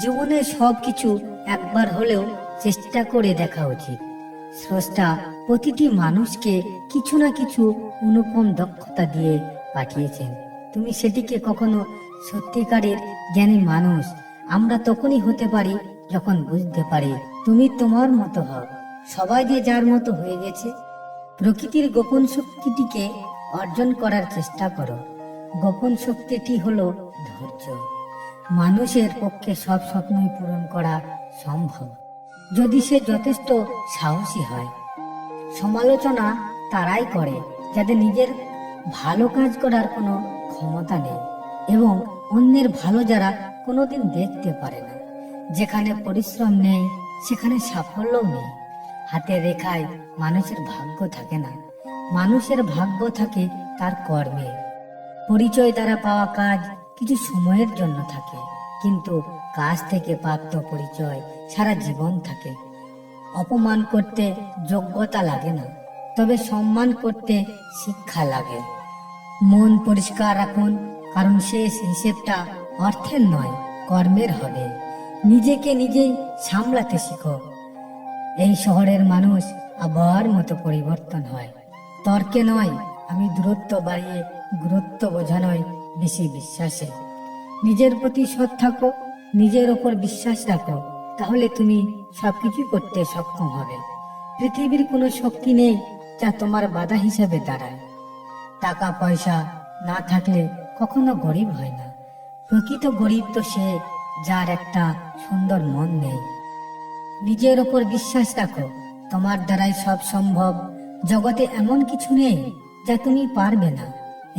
জীবনে সবকিছু একবার হলেও চেষ্টা করে দেখা উচিত। স্রষ্টা প্রতিটি মানুষকে কিছু না কিছু অনুপম দক্ষতা দিয়ে পাঠিয়েছেন। তুমি সেটিকে কখনো সত্যিকারের জ্ঞানী মানুষ আমরা তখনই হতে পারি যখন বুঝতে পারি তুমি তোমার মতো হও। সবাই যে যার মতো হয়ে গেছে। প্রকৃতির গোপন শক্তিটিকে অর্জন করার চেষ্টা করো। গোপন শক্তিটি হলো ধৈর্য। মানুষের পক্ষে সব স্বপ্নই পূরণ করা সম্ভব যদি সে যথেষ্ট সাহসী হয়। সমালোচনা তারাই করে যাদের নিজের ভালো কাজ করার কোনো ক্ষমতা নেই এবং অন্যের ভালো যারা কোনোদিন দেখতে পারে না। যেখানে পরিশ্রম নেই সেখানে সাফল্যও নেই। হাতের রেখায় মানুষের ভাগ্য থাকে না, মানুষের ভাগ্য থাকে তার কর্মে। পরিচয় দ্বারা পাওয়া কাজ কিছু সময়ের জন্য থাকে, কিন্তু কাজ থেকে প্রাপ্ত পরিচয় সারা জীবন থাকে। অপমান করতে যোগ্যতা লাগে না, তবে সম্মান করতে শিক্ষা লাগে। মন পরিষ্কার রাখুন, কারণ শেষ হিসেবটা অর্থের নয়, কর্মের হবে। নিজেকে নিজেই সামলাতে শিখো। এই শহরের মানুষ আবহাওয়ার মতো পরিবর্তন হয়, তর্কে নয়। আমি দূরত্ব বাড়িয়ে গুরুত্ব বোঝানোয় বেশি বিশ্বাসে। নিজের প্রতি সৎ থাকো, নিজের ওপর বিশ্বাস রাখো, তাহলে তুমি সবকিছু করতে সক্ষম হবে। পৃথিবীর কোনো শক্তি নেই যা তোমার বাধা হিসেবে দাঁড়ায়। টাকা পয়সা না থাকলে কখনো গরিব হয় না। প্রকৃত গরিব তো সে যার একটা সুন্দর মন নেই। নিজের ওপর বিশ্বাস রাখো, তোমার দ্বারাই সব সম্ভব। জগতে এমন কিছু নেই যা তুমি পারবে না।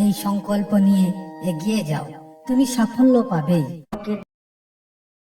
এই সংকল্প নিয়ে এগিয়ে যাও, তুমি সাফল্য পাবেই।